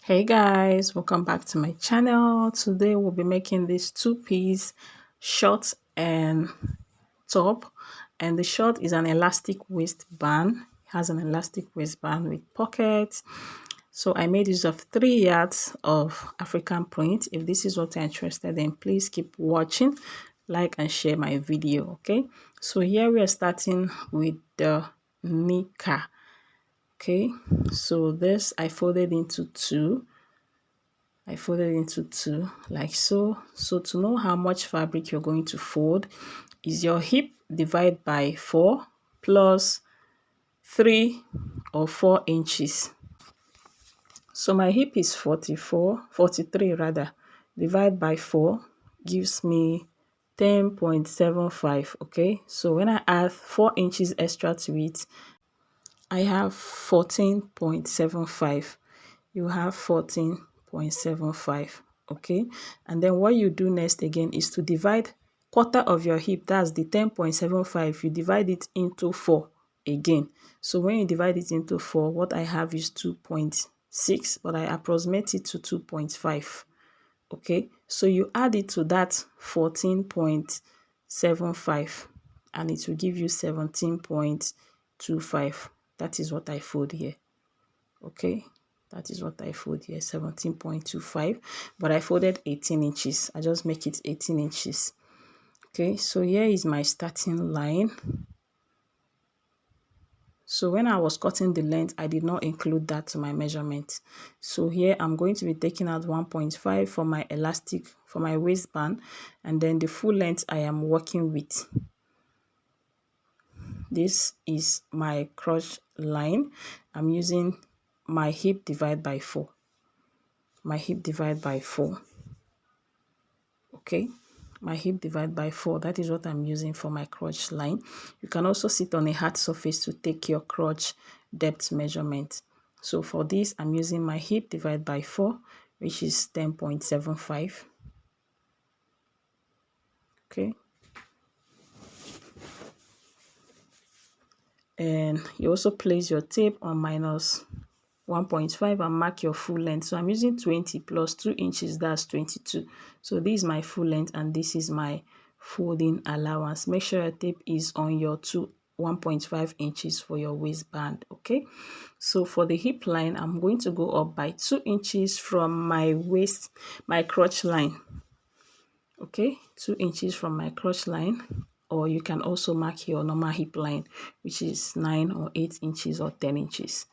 Hey guys, welcome back to my channel. Today we'll be making this two-piece short and top, and the short is an elastic waistband. It has an elastic waistband with pockets. So I made use of 3 yards of African print. If this is what you're interested in, please keep watching, like and share my video. Okay, so here we are starting with the kneecar. Okay, so this I folded into two like so. So to know how much fabric you're going to fold is your hip divided by 4 plus 3 or 4 inches. So my hip is 43 rather, divided by 4 gives me 10.75. Okay, so when I add 4 inches extra to it, I have 14.75. You have 14.75. Okay, and then what you do next again is to divide quarter of your hip, that's the 10.75, you divide it into 4 again. So when you divide it into 4, what I have is 2.6, but I approximate it to 2.5. Okay, so you add it to that 14.75 and it will give you 17.25. That is what I fold here. Okay, that is what I fold here, 17.25, but I folded 18 inches. I just make it 18 inches. Okay, so here is my starting line. So when I was cutting the length, I did not include that to my measurement. So here I'm going to be taking out 1.5 for my elastic, for my waistband, and then the full length I am working with. This is my crotch line. I'm using my hip divided by 4. My hip divided by 4. Okay, my hip divided by 4, that is what I'm using for my crotch line. You can also sit on a hard surface to take your crotch depth measurement. So for this, I'm using my hip divided by 4, which is 10.75. Okay, and you also place your tape on minus 1.5 and mark your full length. So I'm using 20 plus 2 inches, that's 22. So this is my full length and this is my folding allowance. Make sure your tape is on your 1.5 inches for your waistband. Okay, so for the hip line, I'm going to go up by 2 inches from my waist, my crotch line. Okay, 2 inches from my crotch line, or you can also mark your normal hip line, which is 9 or 8 inches or 10 inches.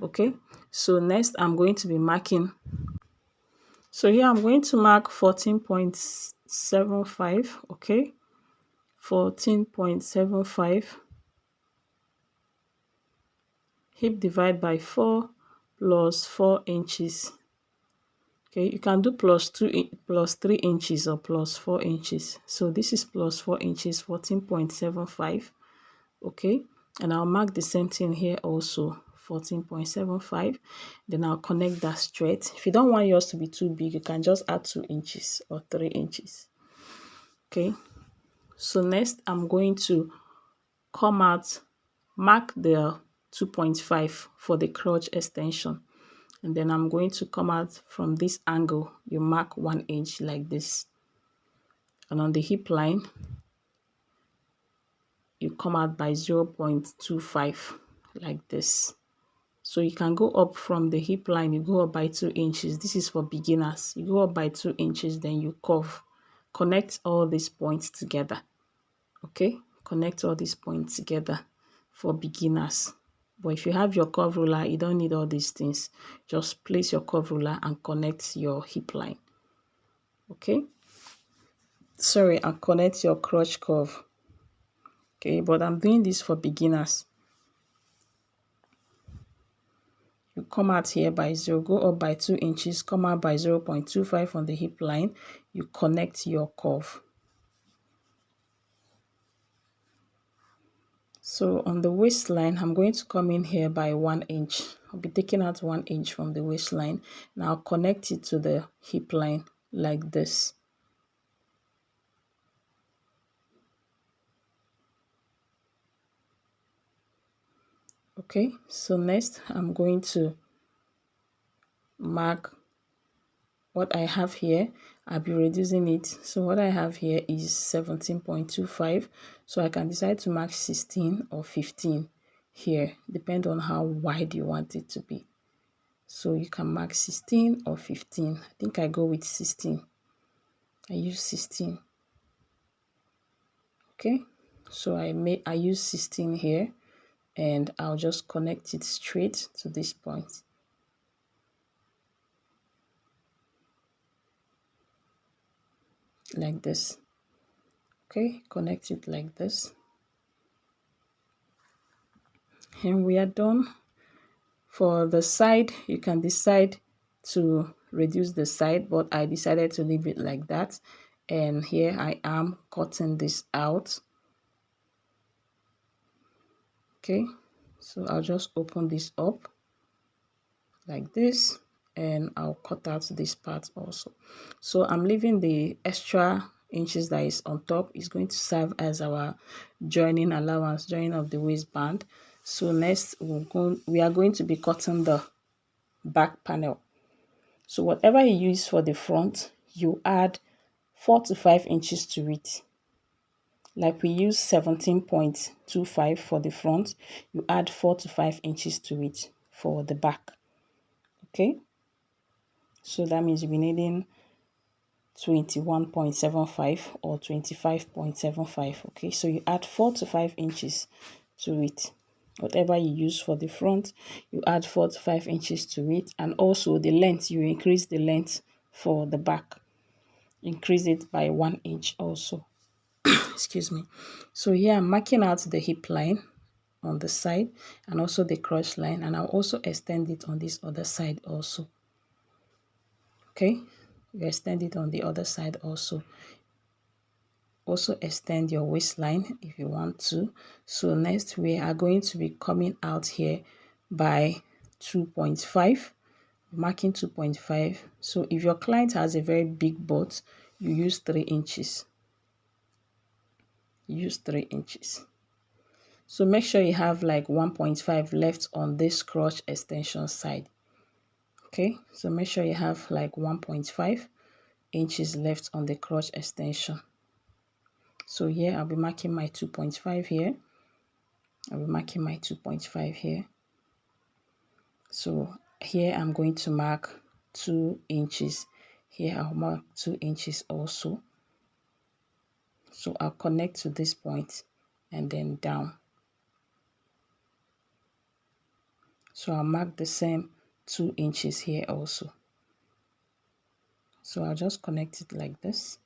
Okay, so next I'm going to be marking. So here I'm going to mark 14.75. Okay, 14.75. Hip divide by 4 plus 4 inches. Okay, you can do plus 3 inches or plus 4 inches. So this is plus 4 inches, 14.75. Okay, and I'll mark the same thing here also, 14.75. Then I'll connect that straight. If you don't want yours to be too big, you can just add 2 inches or 3 inches. Okay, so next I'm going to come out, mark the 2.5 for the crotch extension, and then I'm going to come out from this angle. You mark 1 inch like this, and on the hip line you come out by 0.25 like this. So you can go up from the hip line, you go up by 2 inches. This is for beginners. You go up by 2 inches, then you curve. Connect all these points together. Okay, connect all these points together for beginners. But if you have your curve ruler, you don't need all these things. Just place your curve ruler and connect your hip line. Okay, sorry, and connect your crotch curve. Okay, but I'm doing this for beginners. You come out here by 0, go up by 2 inches, come out by 0.25 on the hip line. You connect your curve. So on the waistline, I'm going to come in here by 1 inch. I'll be taking out 1 inch from the waistline. Now I'll connect it to the hip line like this. Okay, so next I'm going to mark what I have here. I'll be reducing it. So what I have here is 17.25. So I can decide to mark 16 or 15 here, depend on how wide you want it to be. So you can mark 16 or 15. I think I go with 16. I use 16. Okay, so I use 16 here, and I'll just connect it straight to this point. Like this. Okay, connect it like this. And we are done. For the side, you can decide to reduce the side, but I decided to leave it like that. And here I am cutting this out. Okay, so I'll just open this up like this, and I'll cut out this part also. So I'm leaving the extra inches that is on top. Is going to serve as our joining allowance, joining of the waistband. So next we are going to be cutting the back panel. So whatever you use for the front, you add 4 to 5 inches to it. Like we use 17.25 for the front, you add 4 to 5 inches to it for the back. Okay, so that means you'll be needing 21.75 or 25.75. Okay, so you add 4 to 5 inches to it. Whatever you use for the front, you add 4 to 5 inches to it. And also the length, you increase the length for the back. Increase it by 1 inch also. Excuse me. So here I'm marking out the hip line on the side and also the crotch line, and I'll also extend it on this other side also. Okay, you extend it on the other side also. Also extend your waistline if you want to. So next we are going to be coming out here by 2.5, marking 2.5. So if your client has a very big butt, you use 3 inches. Use 3 inches. So make sure you have like 1.5 left on this crotch extension side. Okay, so make sure you have like 1.5 inches left on the crotch extension. So here I'll be marking my 2.5 here. I'll be marking my 2.5 here. So here I'm going to mark 2 inches. Here I'll mark 2 inches also. So I'll connect to this point and then down. So I'll mark the same 2 inches here also. So I'll just connect it like this.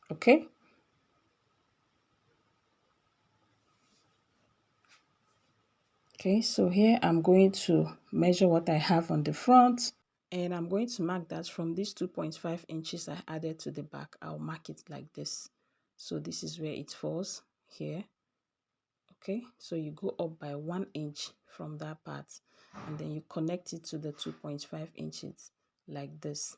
Okay. Okay, so here I'm going to measure what I have on the front, and I'm going to mark that from these 2.5 inches I added to the back. I'll mark it like this. So this is where it falls here. Okay, so you go up by 1 inch from that part, and then you connect it to the 2.5 inches like this.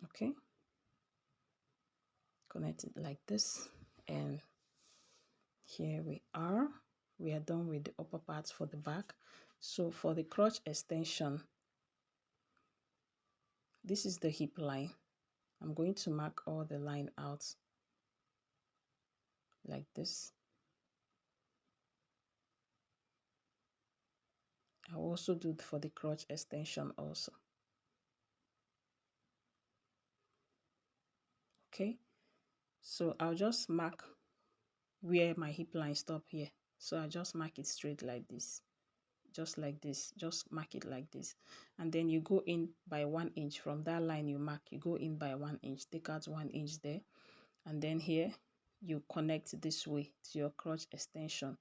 Okay, connect it like this, and here we are. We are done with the upper parts for the back. So for the crotch extension, this is the hip line. I'm going to mark all the line out like this. I'll also do it for the crotch extension also. Okay, so I'll just mark where my hip line stop here. So I just mark it straight like this, just like this. Just mark it like this, and then you go in by 1 inch from that line you mark. You go in by 1 inch, take out 1 inch there, and then here you connect this way to your crotch extension.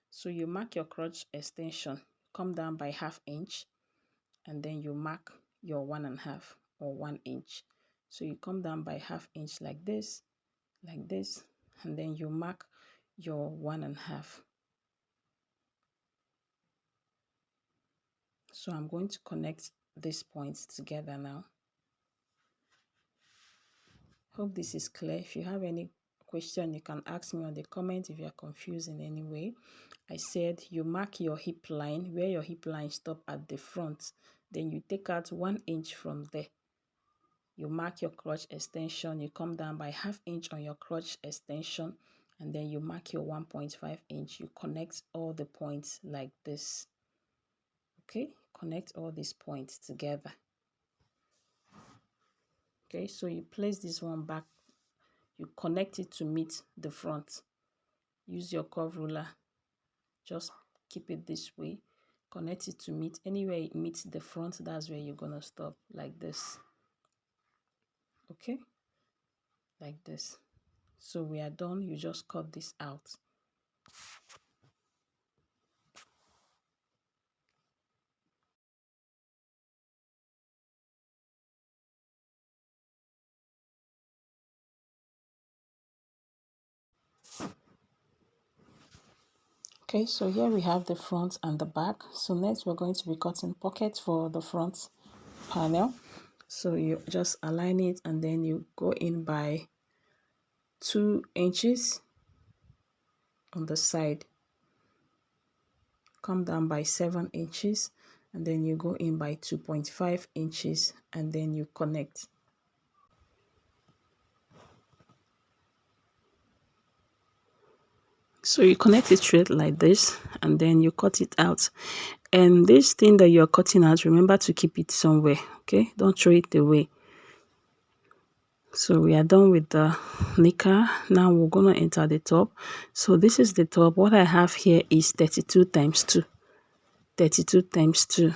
So you mark your crotch extension, come down by 1/2 inch, and then you mark your 1.5 or 1 inch. So you come down by 1/2 inch like this, and then you mark your 1.5. So I'm going to connect these points together now. Hope this is clear. If you have any question, you can ask me on the comment if you are confused in any way. I said you mark your hip line where your hip line stop at the front. Then you take out 1 inch from there. You mark your crotch extension. You come down by ½ inch on your crotch extension. And then you mark your 1.5 inch. You connect all the points like this. Okay, connect all these points together. Okay, so you place this one back. You connect it to meet the front. Use your curve ruler. Just keep it this way. Connect it to meet. Anywhere it meets the front, that's where you're gonna stop, like this. Okay, like this. So we are done. You just cut this out. Okay, so here we have the front and the back. So next we're going to be cutting pockets for the front panel. So you just align it and then you go in by 2 inches on the side. Come down by 7 inches and then you go in by 2.5 inches and then you connect. So you connect it straight like this and then you cut it out. And this thing that you're cutting out, remember to keep it somewhere, okay? Don't throw it away. So we are done with the knicker. Now we're gonna enter the top. So this is the top. What I have here is 32 times 2. 32 times 2,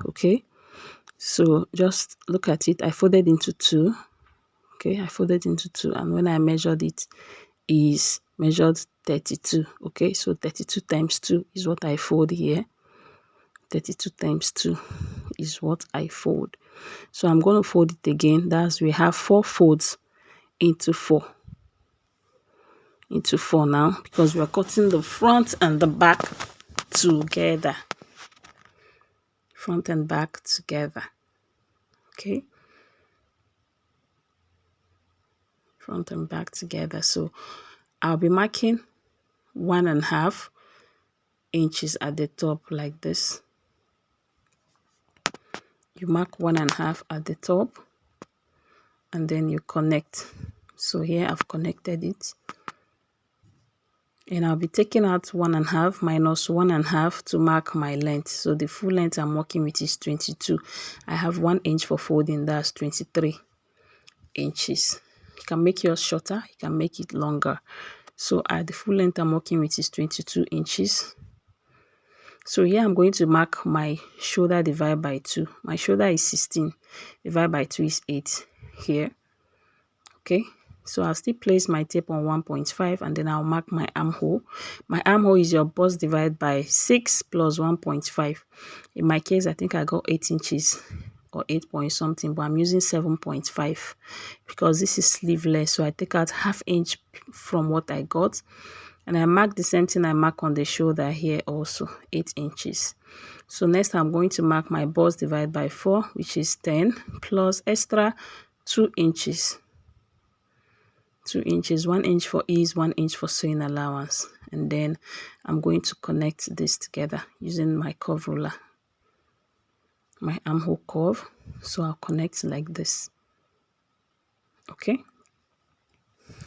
okay? So just look at it. I folded into 2. Okay, I folded into 2, and when I measured it is measured 32. Okay, so 32 times 2 is what I fold here. 32 times 2 is what I fold. So I'm going to fold it again. That's we have 4 folds into 4. Into 4 now, because we are cutting the front and the back together. Front and back together. Okay. Front and back together. So I'll be marking 1.5 inches at the top like this. You mark 1.5 at the top and then you connect. So here I've connected it, and I'll be taking out 1.5 minus 1.5 to mark my length. So the full length I'm working with is 22. I have 1 inch for folding, that's 23 inches. You can make yours shorter, you can make it longer. So the full length I'm working with is 22 inches. So here I'm going to mark my shoulder divided by 2. My shoulder is 16, divided by 2 is 8 here. Okay, so I'll still place my tape on 1.5 and then I'll mark my armhole. My armhole is your bust divided by 6 plus 1.5. In my case, I think I got 8 inches or 8 point something, but I'm using 7.5 because this is sleeveless. So I take out ½ inch from what I got. And I mark the same thing I mark on the shoulder here also, 8 inches. So next I'm going to mark my bust divided by 4, which is 10, plus extra 2 inches. 2 inches, 1 inch for ease, 1 inch for sewing allowance. And then I'm going to connect this together using my curve ruler, my armhole curve. So I'll connect like this. Okay.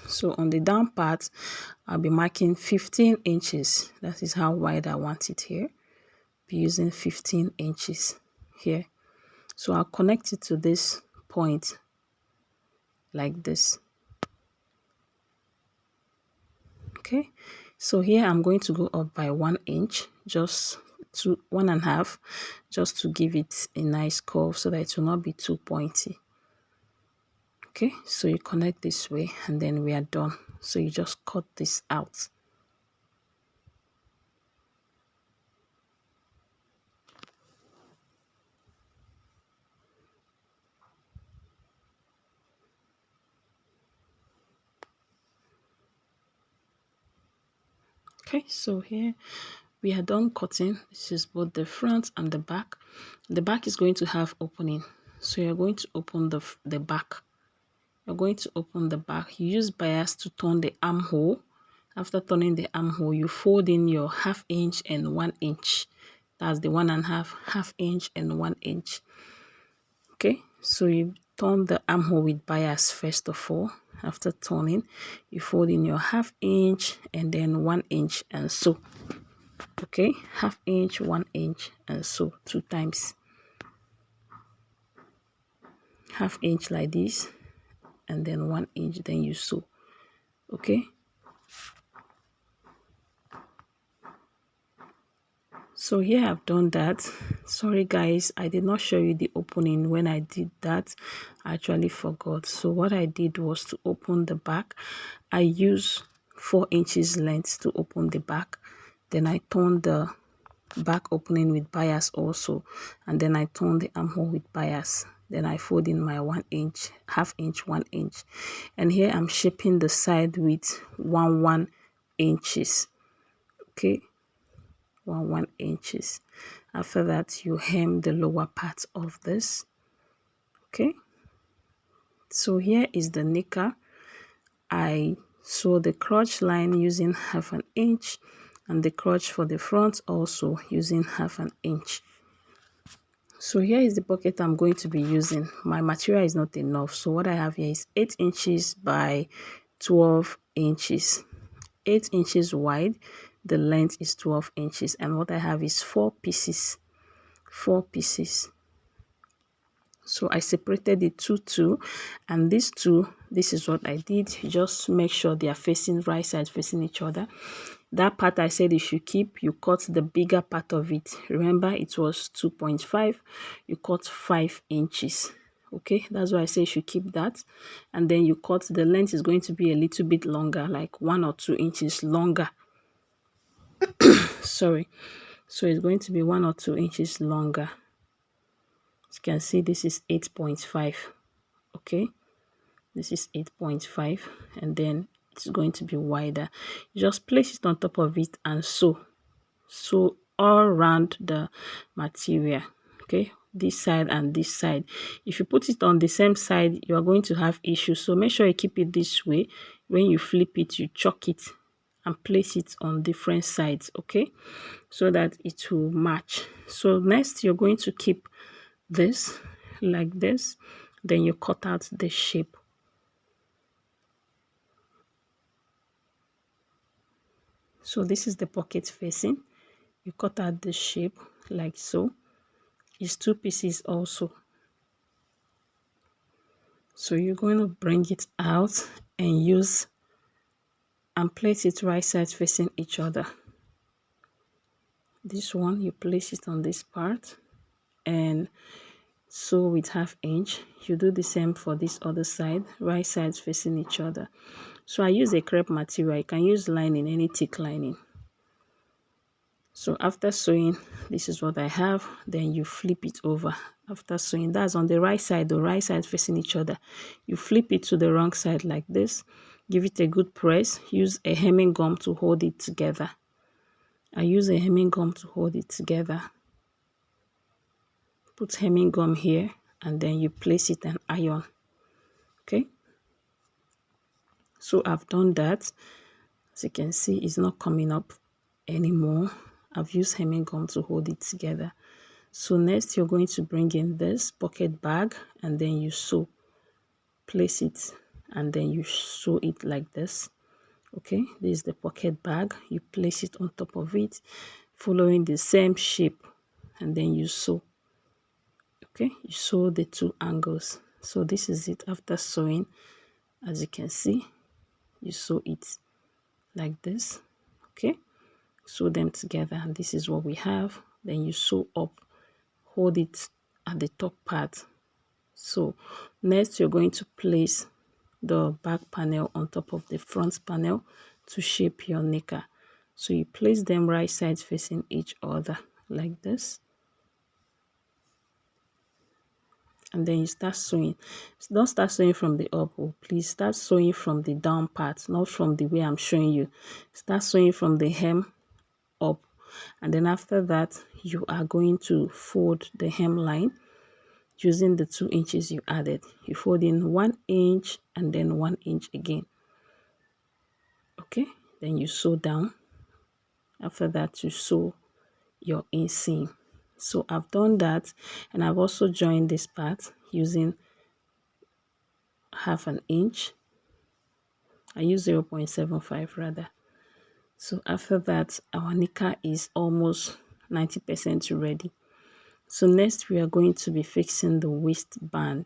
So on the down part, I'll be marking 15 inches. That is how wide I want it here. Be using 15 inches here. So I'll connect it to this point like this. Okay. So here I'm going to go up by 1 inch, just to 1.5, just to give it a nice curve so that it will not be too pointy. Okay, so you connect this way and then we are done. So you just cut this out. Okay, so here we are done cutting. This is both the front and the back. The back is going to have opening, so you're going to open the back you're going to open the back. You use bias to turn the armhole. After turning the armhole, you fold in your 1/2 inch and 1 inch. That's the 1.5, 1/2 inch and 1 inch. Okay, so you turn the armhole with bias first of all. After turning, you fold in your 1/2 inch and then 1 inch and sew. Okay, 1/2 inch, 1 inch and sew 2 times. 1/2 inch like this and then 1 inch, then you sew. Okay, so here I've done that. Sorry guys, I did not show you the opening when I did that. I actually forgot. So what I did was to open the back. I used 4 inches length to open the back. Then I turned the back opening with bias also, and then I turned the armhole with bias. Then I fold in my 1 inch, 1/2 inch, 1 inch, and here I'm shaping the side with 1 inches. Okay, 1 inches. After that, you hem the lower part of this. Okay, so here is the knicker. I sew the crotch line using 1/2 inch, and the crotch for the front also using 1/2 inch. So here is the pocket I'm going to be using. My material is not enough, so what I have here is 8 inches by 12 inches. 8 inches wide, the length is 12 inches, and what I have is 4 pieces. 4 pieces. So I separated the two, and these two, this is what I did. Just make sure they are facing right sides, facing each other. That part I said you should keep, you cut the bigger part of it. Remember, it was 2.5, you cut 5 inches. Okay, that's why I say you should keep that. And then you cut, the length is going to be a little bit longer, like 1 or 2 inches longer. Sorry. So it's going to be 1 or 2 inches longer. As you can see, this is 8.5. Okay, this is 8.5, and then it's going to be wider. You just place it on top of it and sew all around the material. Okay, this side and this side. If you put it on the same side, you are going to have issues, so make sure you keep it this way. When you flip it, you chuck it and place it on different sides, okay, so that it will match. So next, you're going to keep this like this, then you cut out the shape. So this is the pocket facing. You cut out the shape like so. It's 2 pieces also. So you're going to bring it out and use and place it right sides facing each other. This one, you place it on this part and sew with 1/2 inch. You do the same for this other side, right sides facing each other. So I use a crepe material. You can use lining, any thick lining. So after sewing, this is what I have. Then you flip it over. After sewing, that's on the right side, the right side facing each other. You flip it to the wrong side like this. Give it a good press. Use a hemming gum to hold it together. I use a hemming gum to hold it together. Put hemming gum here, and then you place it and iron. Okay, so I've done that. As you can see, it's not coming up anymore. I've used hemming gum to hold it together. So next, you're going to bring in this pocket bag, and then you sew. Place it, and then you sew it like this. Okay, this is the pocket bag. You place it on top of it, following the same shape, and then you sew. Okay, you sew the 2 angles. So this is it after sewing. As you can see, you sew it like this. Okay, sew them together, and this is what we have. Then you sew up, hold it at the top part. So next, you're going to place the back panel on top of the front panel to shape your knicker. So you place them right sides facing each other like this, and then you start sewing. Don't start sewing from the up, oh, please start sewing from the down part, not from the way I'm showing you. Start sewing from the hem up, and then after that, you are going to fold the hemline. using the 2 inches you added. You fold in 1 inch and then 1 inch again. Okay, then you sew down. After that, you sew your inseam. So I've done that, and I've also joined this part using half an inch. I use 0.75 rather. So after that, our knicker is almost 90% ready. So next we are going to be fixing the waistband.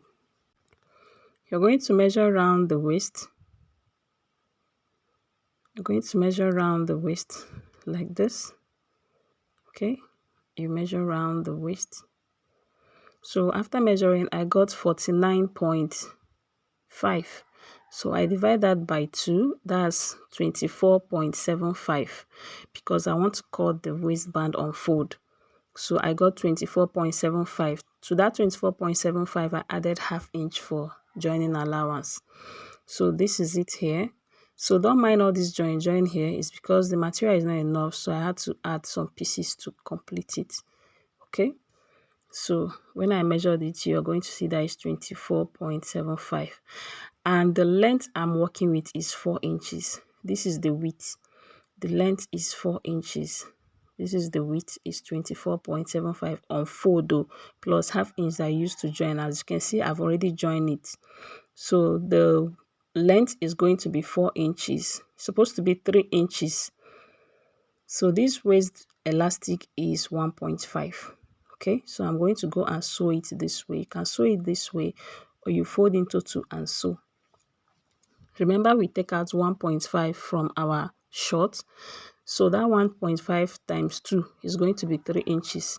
You're going to measure around the waist. You're going to measure around the waist like this. Okay, you measure around the waist. So after measuring, I got 49.5. So I divide that by 2, that's 24.75, because I want to cut the waistband unfold. So I got 24.75. To that 24.75, I added half inch for joining allowance. So this is it here. So don't mind all this join here, is because the material is not enough, so I had to add some pieces to complete it. Okay, so when I measured it, you're going to see that it's 24.75, and the length I'm working with is 4 inches. This is the width. The length is 4 inches. This is the width, is 24.75 on fold though, plus half inch I used to join. As you can see, I've already joined it. So the length is going to be 4 inches. It's supposed to be 3 inches. So this waist elastic is 1.5. Okay, so I'm going to go and sew it this way. You can sew it this way, or you fold into 2 and sew. Remember, we take out 1.5 from our short. So that 1.5 times 2 is going to be 3 inches.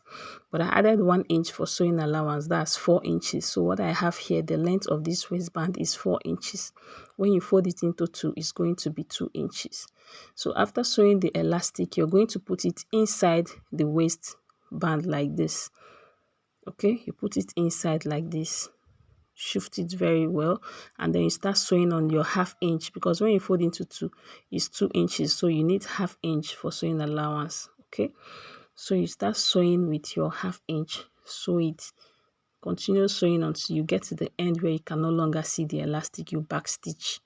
But I added 1 inch for sewing allowance. That's 4 inches. So what I have here, the length of this waistband is 4 inches. When you fold it into 2, it's going to be 2 inches. So after sewing the elastic, you're going to put it inside the waistband like this. Okay, you put it inside like this. Shift it very well, and then you start sewing on your half inch, because when you fold into 2, it's 2 inches, so you need half inch for sewing allowance. Okay, so you start sewing with your half inch. Sew it, continue sewing until you get to the end where you can no longer see the elastic. You back stitch.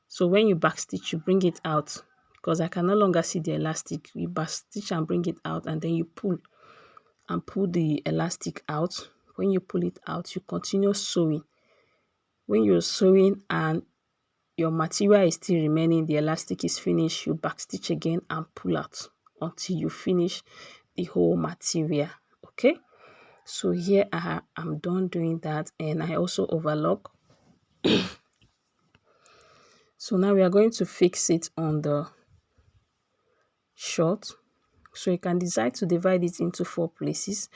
So when you back stitch, you bring it out, because I can no longer see the elastic. You back stitch and bring it out, and then you pull and pull the elastic out. When you pull it out, you continue sewing. When you're sewing and your material is still remaining, the elastic is finished, you back stitch again and pull out until you finish the whole material. Okay, so here I'm done doing that, and I also overlock. So now we are going to fix it on the short. So you can decide to divide it into 4 places,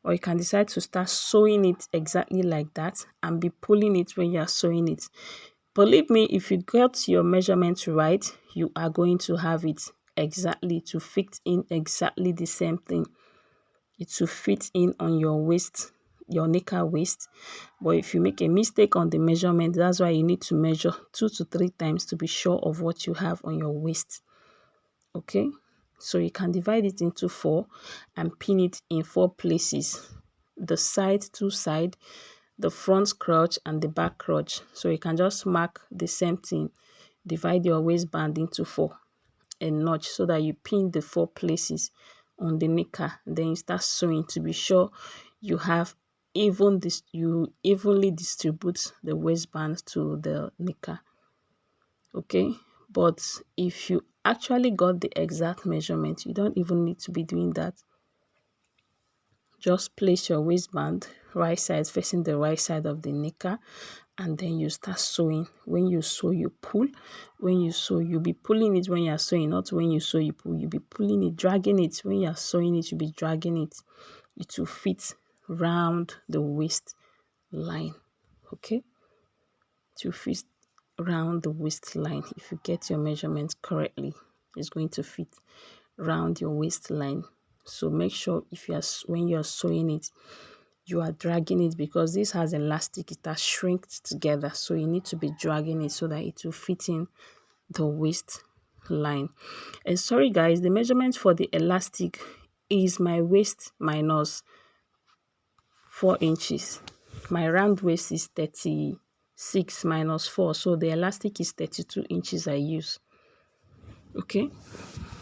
or you can decide to start sewing it exactly like that and be pulling it when you are sewing it. Believe me, if you got your measurements right, you are going to have it exactly to fit in exactly the same thing. It will fit in on your waist, your knicker waist. But if you make a mistake on the measurement, that's why you need to measure 2 to 3 times to be sure of what you have on your waist. Okay, so you can divide it into 4 and pin it in 4 places. The side, 2 side, the front crotch and the back crotch. So you can just mark the same thing. Divide your waistband into 4 and notch so that you pin the 4 places on the knicker. Then you start sewing to be sure you have you evenly distribute the waistband to the knicker. Okay, but if you actually got the exact measurement, you don't even need to be doing that. Just place your waistband right side facing the right side of the knicker, and then you start sewing. When you sew, you pull. When you sew, you'll be pulling it when you're sewing, not when you sew, you pull. You'll be pulling it, dragging it. When you're sewing it, you'll be dragging it. It will fit round the waist line. Okay, to fit round the waistline. If you get your measurements correctly, it's going to fit round your waistline. So make sure when you're sewing it, you are dragging it, because this has elastic, it has shrinked together, so you need to be dragging it so that it will fit in the waistline. And sorry guys, the measurement for the elastic is my waist minus 4 inches. my round waist is 36 minus 4, so the elastic is 32 inches I use. Okay,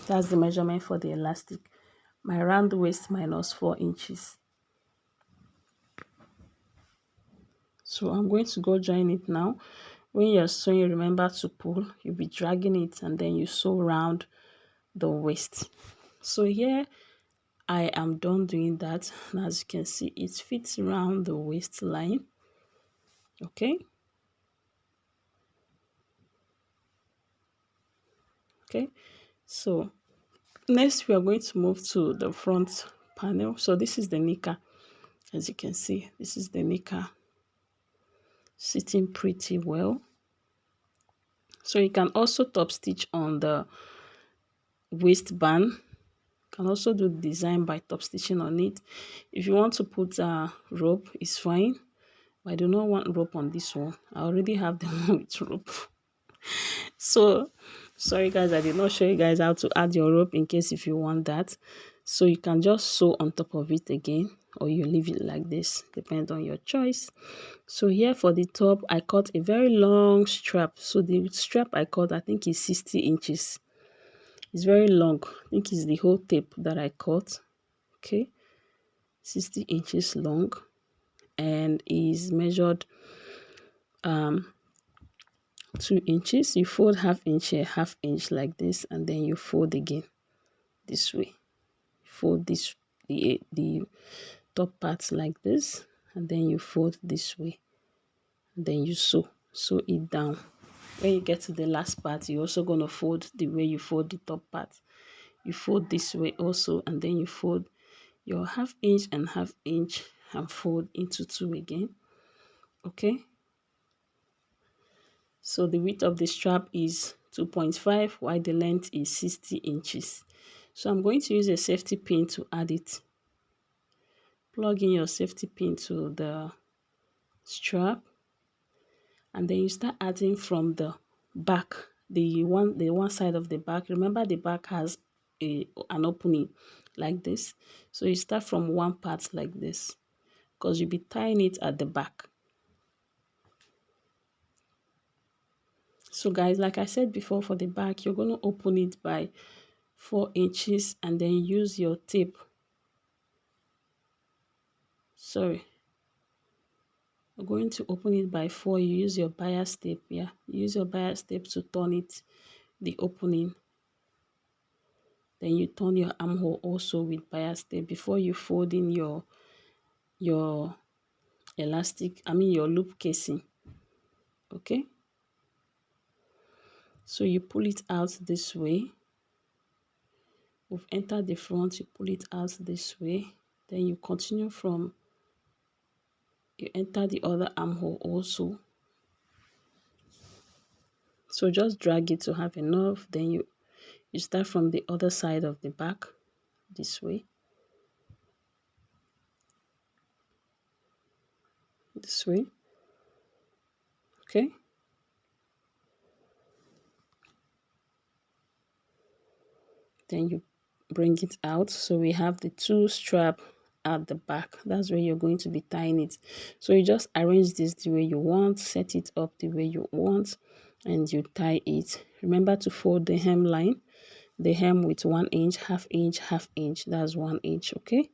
that's the measurement for the elastic. My round waist minus 4 inches. So I'm going to go join it now. When you're sewing, remember to pull. You'll be dragging it and then you sew round the waist. So here I am done doing that, and as you can see, it fits around the waistline. Okay. Okay, so next we are going to move to the front panel. So this is the knicker. As you can see, this is the knicker, sitting pretty well. So you can also top stitch on the waistband. You can also do the design by top stitching on it. If you want to put a rope, it's fine. But I do not want rope on this one. I already have the one with rope. So sorry guys, I did not show you guys how to add your rope in case if you want that. So you can just sew on top of it again, or you leave it like this, depend on your choice. So here for the top, I cut a very long strap. So the strap I cut, I think is 60 inches. It's very long. I think it's the whole tape that I cut. Okay, 60 inches long, and is measured 2 inches. You fold half inch here, half inch like this, and then you fold again this way. Fold this the top part like this, and then you fold this way, and then you sew it down. When you get to the last part, you're also going to fold the way you fold the top part. You fold this way also, and then you fold your half inch and half inch and fold into 2 again. Okay, so the width of the strap is 2.5 while the length is 60 inches. So I'm going to use a safety pin to add it. Plug in your safety pin to the strap, and then you start adding from the back, the one side of the back. Remember the back has an opening like this, so you start from one part like this, because you'll be tying it at the back. So guys, like I said before, for the back you're going to open it by 4 inches and then use your tape. Sorry, you're going to open it by 4. You use your bias tape. Yeah, you use your bias tape to turn it, the opening. Then you turn your armhole also with bias tape before you fold in your elastic, your loop casing. Okay, so you pull it out this way. We've entered the front, you pull it out this way, then you continue from, you enter the other armhole also. So just drag it to have enough, then you start from the other side of the back this way, this way. Okay, then you bring it out. So we have the 2 strap at the back. That's where you're going to be tying it. So you just arrange this the way you want, set it up the way you want, and you tie it. Remember to fold the hemline, the hem with 1 inch, half inch, half inch. That's 1 inch. Okay,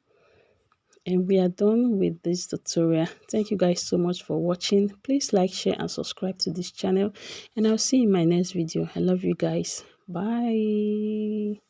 and we are done with this tutorial. Thank you guys so much for watching. Please like, share, and subscribe to this channel, and I'll see you in my next video. I love you guys. Bye.